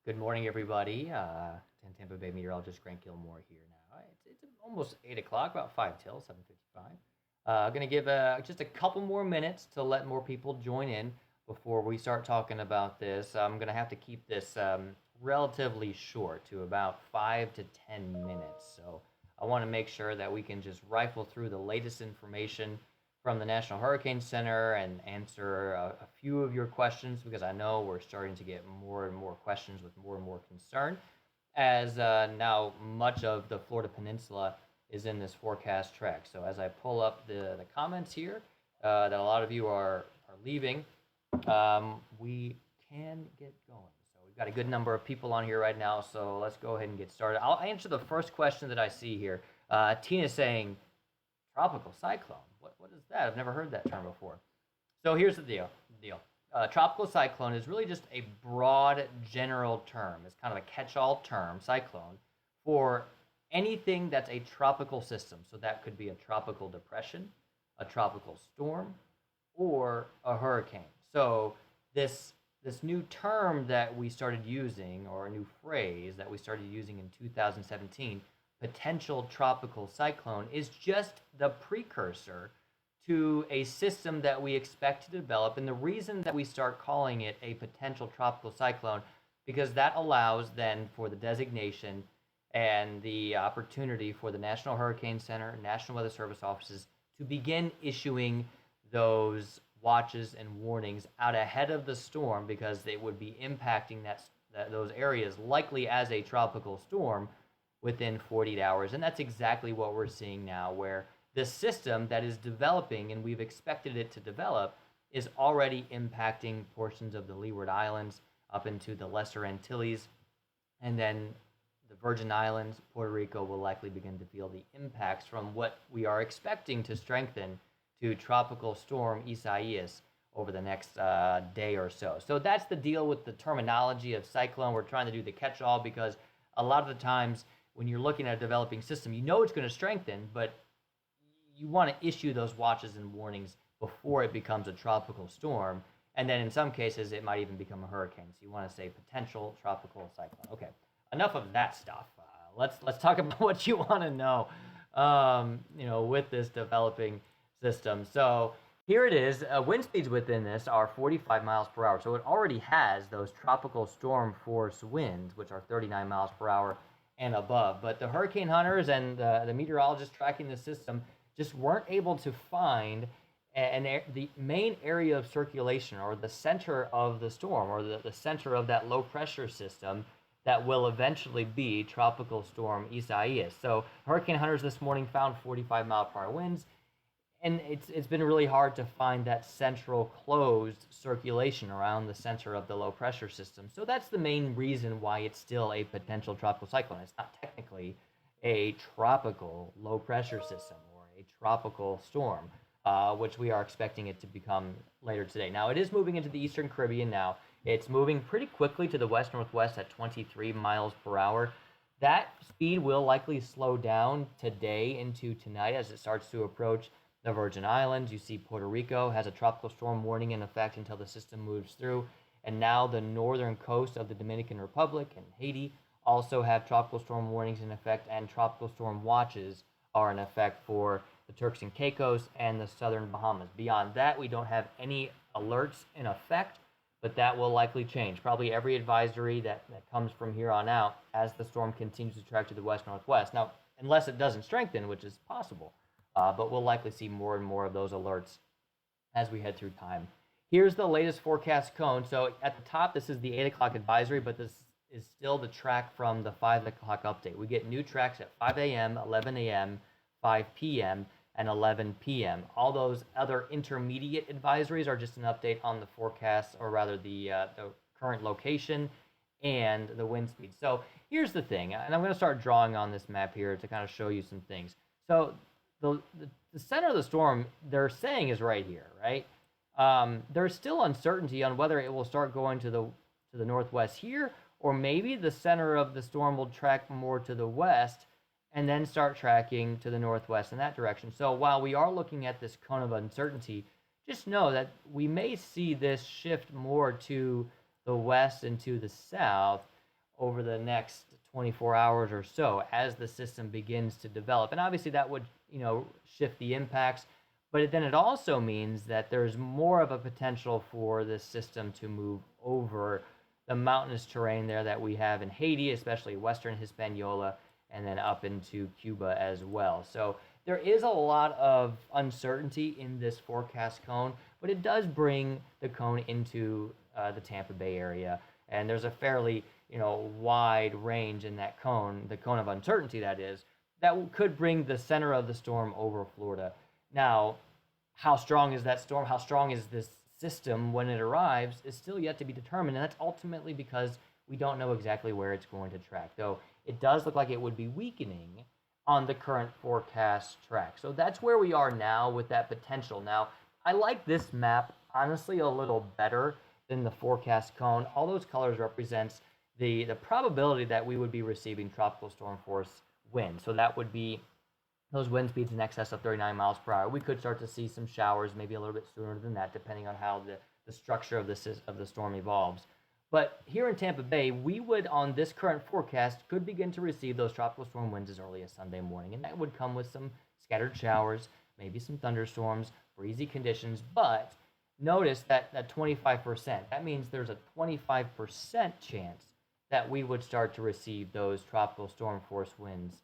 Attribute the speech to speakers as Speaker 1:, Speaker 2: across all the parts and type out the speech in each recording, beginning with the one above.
Speaker 1: Good morning, everybody. Tampa Bay meteorologist Grant Gilmore here now. It's almost 8 o'clock, about 5 till 7:55. Going to give just a couple more minutes to let more people join in before we start talking about this. I'm going to have to keep this relatively short to about 5 to 10 minutes. So I want to make sure that we can just rifle through the latest information from the National Hurricane Center and answer a few of your questions, because I know we're starting to get more and more questions with more and more concern, as now much of the Florida Peninsula is in this forecast track. So as I pull up the comments here that a lot of you are leaving, we can get going. So we've got a good number of people on here right now, so let's go ahead and get started. I'll answer the first question that I see here. Tina's saying, tropical cyclone. What is that? I've never heard that term before. So here's the deal. Tropical cyclone is really just a broad general term. It's kind of a catch-all term, cyclone, for anything that's a tropical system. So that could be a tropical depression, a tropical storm, or a hurricane. So this new term that we started using, or a new phrase that we started using in 2017, potential tropical cyclone, is just the precursor to a system that we expect to develop. And the reason that we start calling it a potential tropical cyclone, because that allows then for the designation and the opportunity for the National Hurricane Center, National Weather Service offices to begin issuing those watches and warnings out ahead of the storm, because they would be impacting those areas likely as a tropical storm within 48 hours. And that's exactly what we're seeing now, where the system that is developing, and we've expected it to develop, is already impacting portions of the Leeward Islands up into the Lesser Antilles, and then the Virgin Islands, Puerto Rico will likely begin to feel the impacts from what we are expecting to strengthen to Tropical Storm Isaias over the next day or so. So that's the deal with the terminology of cyclone. We're trying to do the catch-all, because a lot of the times when you're looking at a developing system, you know it's going to strengthen, but you want to issue those watches and warnings before it becomes a tropical storm. And then in some cases, it might even become a hurricane. So you want to say potential tropical cyclone. Okay, enough of that stuff. Let's talk about what you want to know, with this developing system. So here it is. Wind speeds within this are 45 miles per hour. So it already has those tropical storm force winds, which are 39 miles per hour and above. But the hurricane hunters and the meteorologists tracking the system just weren't able to find the main area of circulation, or the center of the storm, or the center of that low pressure system that will eventually be Tropical Storm Isaias. So hurricane hunters this morning found 45 mile per hour winds, and it's been really hard to find that central closed circulation around the center of the low pressure system. So that's the main reason why it's still a potential tropical cyclone. It's not technically a tropical low pressure system or a tropical storm, which we are expecting it to become later today. Now, it is moving into the Eastern Caribbean now. It's moving pretty quickly to the west-northwest at 23 miles per hour. That speed will likely slow down today into tonight as it starts to approach the Virgin Islands. You see Puerto Rico has a tropical storm warning in effect until the system moves through. And now the northern coast of the Dominican Republic and Haiti also have tropical storm warnings in effect, and tropical storm watches are in effect for the Turks and Caicos and the southern Bahamas. Beyond that, we don't have any alerts in effect, but that will likely change. Probably every advisory that comes from here on out as the storm continues to track to the west-northwest. Now, unless it doesn't strengthen, which is possible, but we'll likely see more and more of those alerts as we head through time. Here's the latest forecast cone. So at the top, this is the 8 o'clock advisory, but this is still the track from the 5 o'clock update. We get new tracks at 5 a.m., 11 a.m., 5 p.m., and 11 p.m. All those other intermediate advisories are just an update on the forecast, or rather the current location and the wind speed. So here's the thing, and I'm going to start drawing on this map here to kind of show you some things. So the center of the storm, they're saying, is right here, right? There's still uncertainty on whether it will start going to the northwest here, or maybe the center of the storm will track more to the west and then start tracking to the northwest in that direction. So while we are looking at this cone of uncertainty, just know that we may see this shift more to the west and to the south over the next 24 hours or so as the system begins to develop. And obviously that would, shift the impacts, but then it also means that there's more of a potential for this system to move over the mountainous terrain there that we have in Haiti, especially Western Hispaniola, and then up into Cuba as well. So there is a lot of uncertainty in this forecast cone, but it does bring the cone into the Tampa Bay area. And there's a fairly, wide range in that cone, the cone of uncertainty that is, that could bring the center of the storm over Florida. Now, how strong is that storm? How strong is this system when it arrives is still yet to be determined, and that's ultimately because we don't know exactly where it's going to track, though it does look like it would be weakening on the current forecast track. So that's where we are now with that potential. Now, I like this map, honestly, a little better than the forecast cone. All those colors represents the probability that we would be receiving tropical storm force wind. So that would be those wind speeds in excess of 39 miles per hour. We could start to see some showers, maybe a little bit sooner than that, depending on how the structure of the storm evolves. But here in Tampa Bay, we would, on this current forecast, could begin to receive those tropical storm winds as early as Sunday morning. And that would come with some scattered showers, maybe some thunderstorms, breezy conditions. But notice that 25%, that means there's a 25% chance that we would start to receive those tropical storm force winds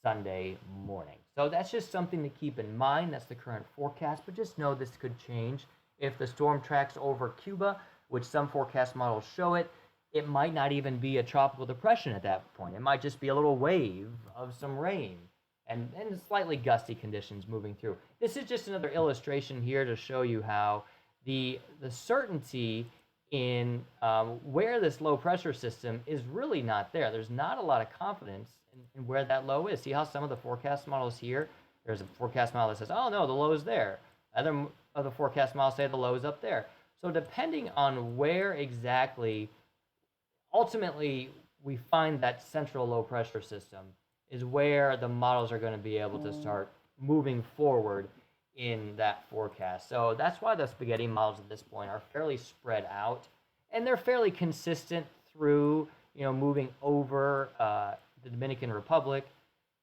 Speaker 1: Sunday morning. So that's just something to keep in mind. That's the current forecast, but just know this could change. If the storm tracks over Cuba, which some forecast models show it might not even be a tropical depression at that point. It might just be a little wave of some rain and slightly gusty conditions moving through. This is just another illustration here to show you how the certainty in where this low pressure system is really not there. There's not a lot of confidence in where that low is. See how some of the forecast models here, there's a forecast model that says, oh no, the low is there. Other of the forecast models say the low is up there. So depending on where exactly, ultimately, we find that central low pressure system is where the models are going to be able to start moving forward in that forecast. So that's why the spaghetti models at this point are fairly spread out, and they're fairly consistent through, moving over the Dominican Republic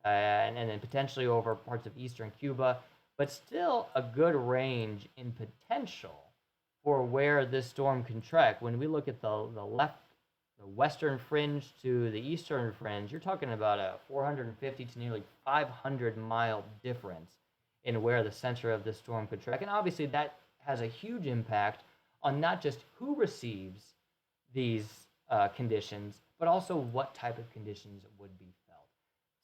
Speaker 1: and then potentially over parts of eastern Cuba, but still a good range in potential for where this storm can track. When we look at the western fringe to the eastern fringe, you're talking about a 450 to nearly 500 mile difference in where the center of this storm could track. And obviously that has a huge impact on not just who receives these conditions, but also what type of conditions would be felt.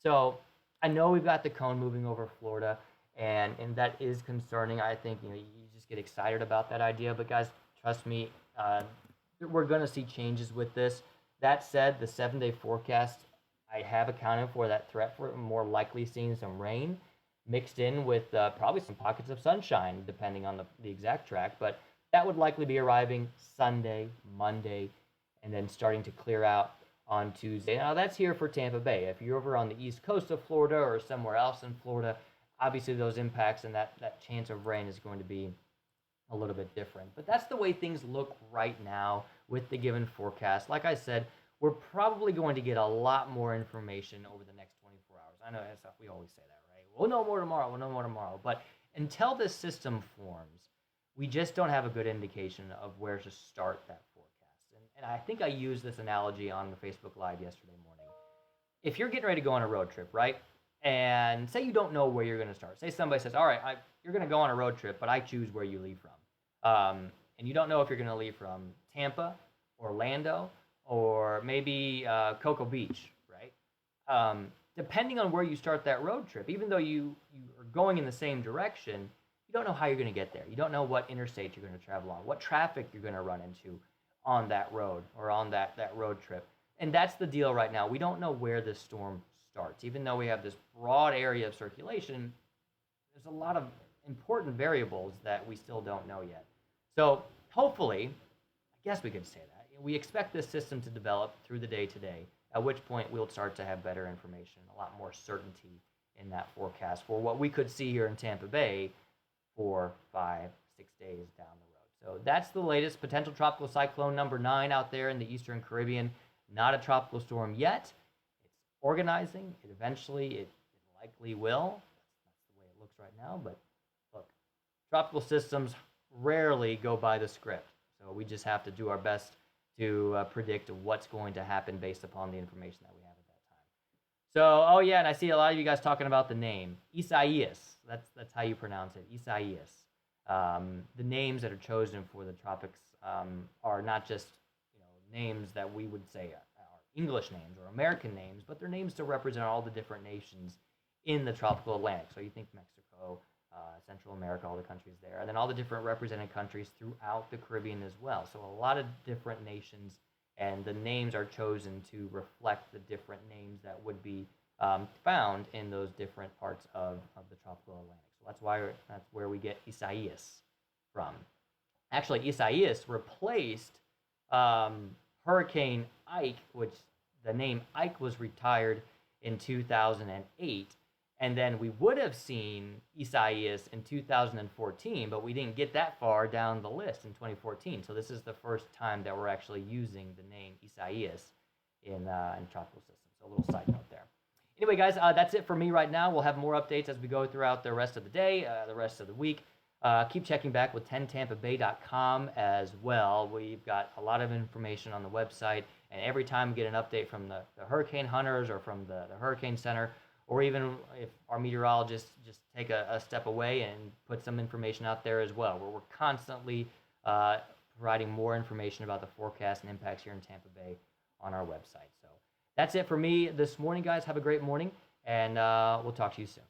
Speaker 1: So I know we've got the cone moving over Florida, and that is concerning. I think, you just get excited about that idea, but guys, trust me, we're going to see changes with this. That said, the 7-day forecast, I have accounted for that threat for more likely seeing some rain mixed in with probably some pockets of sunshine, depending on the exact track, but that would likely be arriving Sunday, Monday, and then starting to clear out on Tuesday. Now that's here for Tampa Bay. If you're over on the east coast of Florida or somewhere else in Florida, obviously those impacts and that chance of rain is going to be a little bit different. But that's the way things look right now with the given forecast. Like I said, we're probably going to get a lot more information over the next 24 hours. I know we always say that, right? We'll know more tomorrow. But until this system forms, we just don't have a good indication of where to start that forecast. And I think I used this analogy on the Facebook Live yesterday morning. If you're getting ready to go on a road trip, right? And say you don't know where you're going to start. Say somebody says, all right, you're going to go on a road trip, but I choose where you leave from. And you don't know if you're going to leave from Tampa, Orlando, or maybe Cocoa Beach, right? Depending on where you start that road trip, even though you are going in the same direction, you don't know how you're going to get there. You don't know what interstate you're going to travel on, what traffic you're going to run into on that road or on that road trip. And that's the deal right now. We don't know where this storm starts. Even though we have this broad area of circulation, there's a lot of important variables that we still don't know yet. So hopefully, I guess we could say that, we expect this system to develop through the day today, at which point we'll start to have better information, a lot more certainty in that forecast for what we could see here in Tampa Bay 4, 5, 6 days down the road. So that's the latest potential tropical cyclone number 9 out there in the Eastern Caribbean. Not a tropical storm yet. It's organizing. It likely will. That's the way it looks right now. But look, tropical systems rarely go by the script. So we just have to do our best to predict what's going to happen based upon the information that we have at that time. So, oh yeah, and I see a lot of you guys talking about the name. Isaias. That's how you pronounce it. Isaias. The names that are chosen for the tropics are not just names that we would say are English names or American names, but they're names to represent all the different nations in the tropical Atlantic. So you think Mexico, Central America, all the countries there, and then all the different represented countries throughout the Caribbean as well. So a lot of different nations, and the names are chosen to reflect the different names that would be found in those different parts of the tropical Atlantic. So that's where we get Isaias from. Actually, Isaias replaced Hurricane Ike, which the name Ike was retired in 2008. And then we would have seen Isaias in 2014, but we didn't get that far down the list in 2014. So this is the first time that we're actually using the name Isaias in tropical systems. So a little side note there. Anyway, guys, that's it for me right now. We'll have more updates as we go throughout the rest of the day, the rest of the week. Keep checking back with 10tampabay.com as well. We've got a lot of information on the website, and every time we get an update from the hurricane hunters or from the Hurricane Center, or even if our meteorologists just take a step away and put some information out there as well, where we're constantly providing more information about the forecast and impacts here in Tampa Bay on our website. So that's it for me this morning, guys. Have a great morning, and we'll talk to you soon.